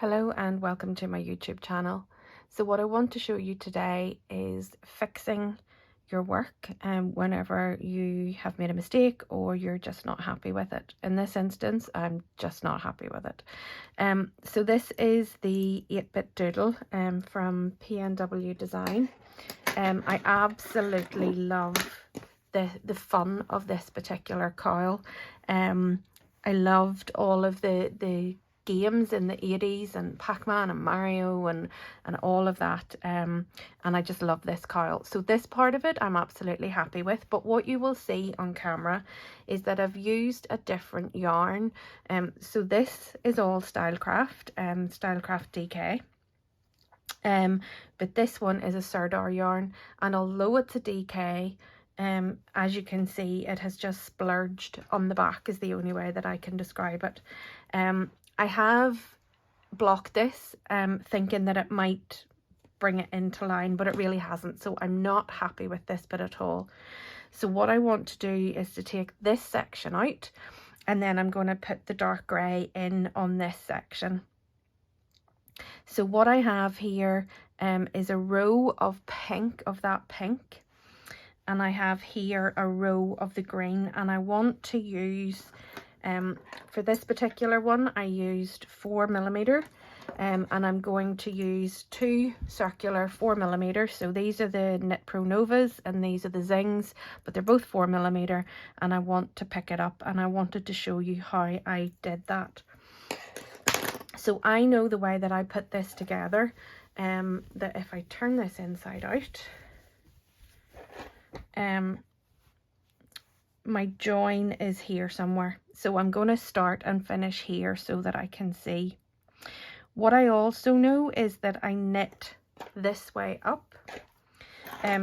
Hello and welcome to my YouTube channel. So what I want to show you today is fixing your work whenever you have made a mistake or you're just not happy with it. In this instance, I'm just not happy with it. So this is the 8-bit doodle from PNW Design. I absolutely love the fun of this particular cowl. I loved all of the games in the 80s and Pac-Man and Mario and all of that, and I just love this cowl. So this part of it I'm absolutely happy with, but what you will see on camera is that I've used a different yarn. So this is all Stylecraft, Stylecraft DK. But this one is a Sardar yarn, and although it's a DK, as you can see, it has just splurged on the back is the only way that I can describe it. I have blocked this thinking that it might bring it into line, but it really hasn't, so I'm not happy with this bit at all. So what I want to do is to take this section out, and then I'm going to put the dark grey in on this section. So what I have here is a row of pink, of that pink, and I have here a row of the green, and I want to use, for this particular one, I used 4mm, and I'm going to use 2 circular 4mm. So these are the Knit Pro Novas and these are the Zings, but they're both 4mm, and I want to pick it up, and I wanted to show you how I did that. So I know the way that I put this together, that if I turn this inside out, my join is here somewhere. So I'm going to start and finish here so that I can see. What I also know is that I knit this way up.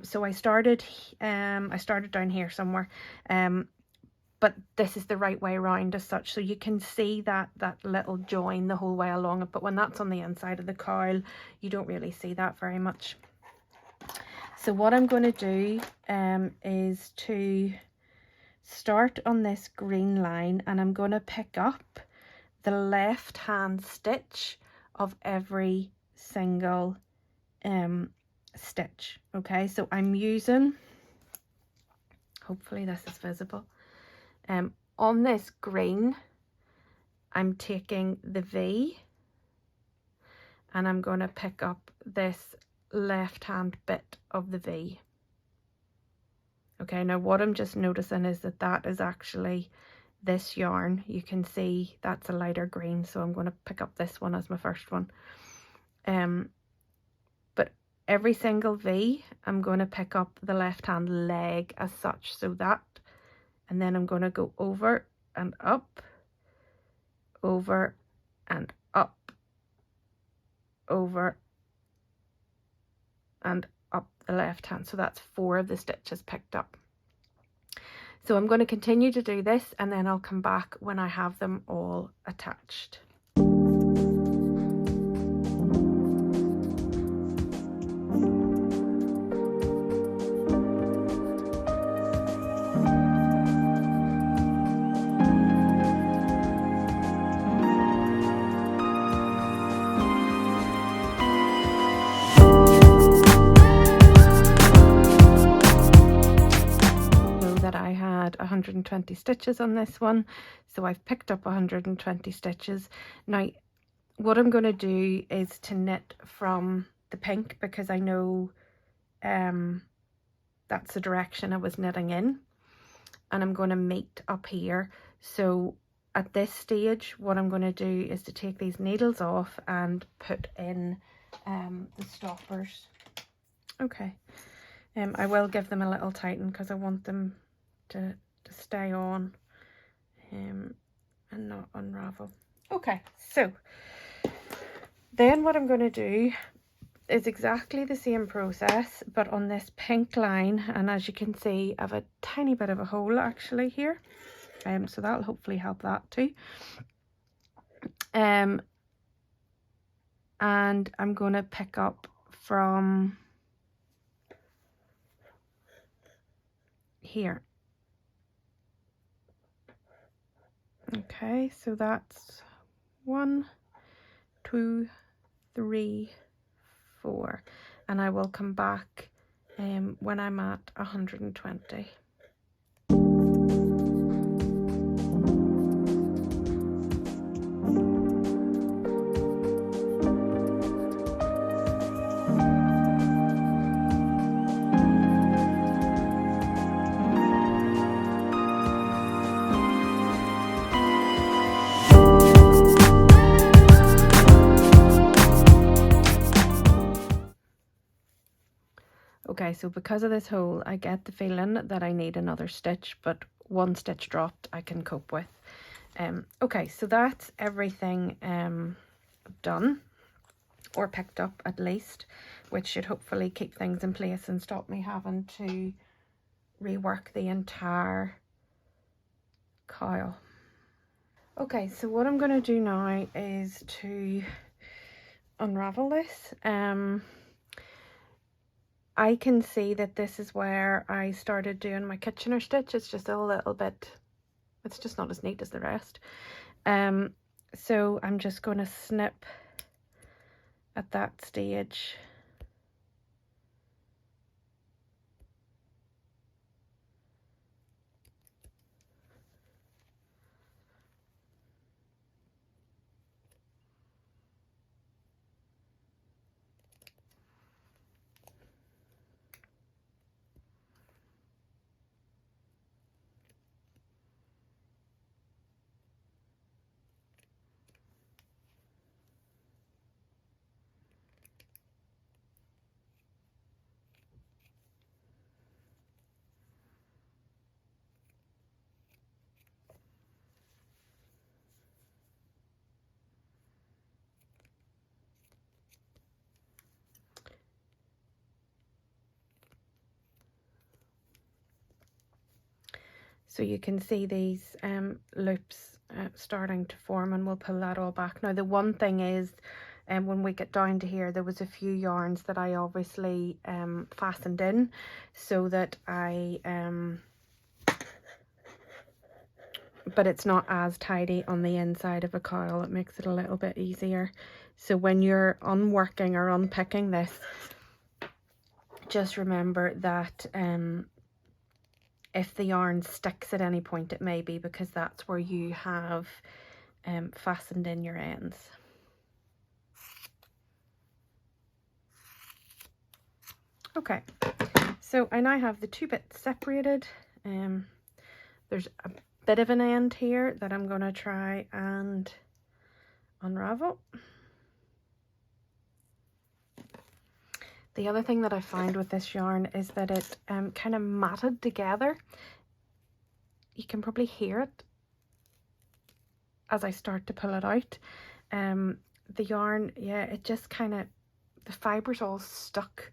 So I started down here somewhere. But this is the right way around as such, so you can see that little join the whole way along it, but when that's on the inside of the cowl, you don't really see that very much. So what I'm going to do is to start on this green line, and I'm going to pick up the left hand stitch of every single stitch. Okay, so I'm using, hopefully this is visible, on this green, I'm taking the V, and I'm going to pick up this left hand bit of the V. Okay, now what I'm just noticing is that that is actually this yarn. You can see that's a lighter green, so I'm going to pick up this one as my first one. But every single V, I'm going to pick up the left hand leg as such, so that, and then I'm going to go over and up, over and up, over and up the left hand. So that's 4 of the stitches picked up. So I'm going to continue to do this, and then I'll come back when I have them all attached. I had 120 stitches on this one, so I've picked up 120 stitches. Now what I'm going to do is to knit from the pink, because I know that's the direction I was knitting in, and I'm going to meet up here. So at this stage what I'm going to do is to take these needles off and put in the stoppers. Okay, I will give them a little tighten because I want them to stay on and not unravel. Okay, so then what I'm going to do is exactly the same process, but on this pink line, and as you can see I have a tiny bit of a hole actually here, so that'll hopefully help that too. And I'm going to pick up from here. Okay, so that's 1, 2, 3, 4, and I will come back when I'm at 120. Okay, so because of this hole, I get the feeling that I need another stitch, but one stitch dropped I can cope with. Okay, so that's everything done, or picked up at least, which should hopefully keep things in place and stop me having to rework the entire cowl. Okay, so what I'm going to do now is to unravel this. I can see that this is where I started doing my Kitchener stitch. It's just a little bit, it's just not as neat as the rest. So I'm just going to snip at that stage. So you can see these loops starting to form, and we'll pull that all back. Now the one thing is, when we get down to here, there was a few yarns that I obviously fastened in, so that but it's not as tidy on the inside of a cowl. It makes it a little bit easier. So when you're unworking or unpicking this, just remember that if the yarn sticks at any point, it may be because that's where you have fastened in your ends. Okay, so I now have the two bits separated. There's a bit of an end here that I'm going to try and unravel. The other thing that I find with this yarn is that it kind of matted together. You can probably hear it as I start to pull it out. The yarn, yeah, it just kind of, the fibres all stuck.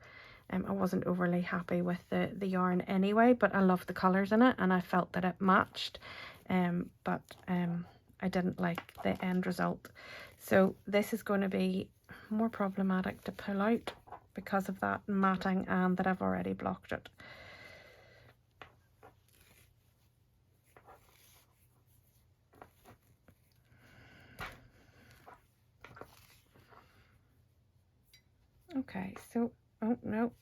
I wasn't overly happy with the yarn anyway, but I love the colours in it and I felt that it matched. But I didn't like the end result. So this is going to be more problematic to pull out because of that matting and that I've already blocked it. Okay, so, oh no.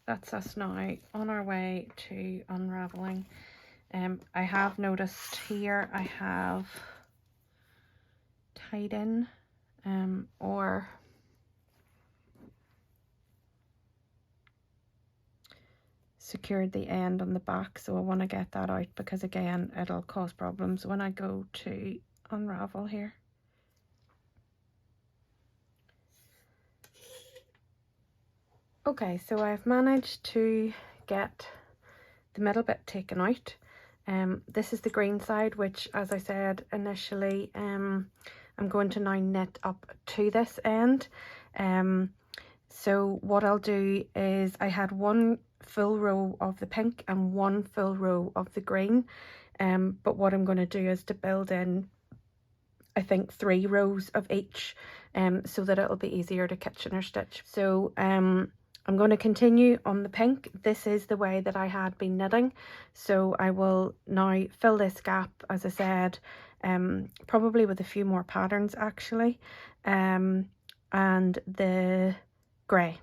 That's us now on our way to unraveling. I have noticed here I have tied in or secured the end on the back, so I want to get that out because again it'll cause problems when I go to unravel here. Okay, so I've managed to get the middle bit taken out. This is the green side, which, as I said initially, I'm going to now knit up to this end. So what I'll do is I had one full row of the pink and one full row of the green, but what I'm going to do is to build in, I think, 3 rows of each, so that it'll be easier to Kitchener stitch. So I'm going to continue on the pink. This is the way that I had been knitting, so I will now fill this gap, as I said, probably with a few more patterns actually, and the grey.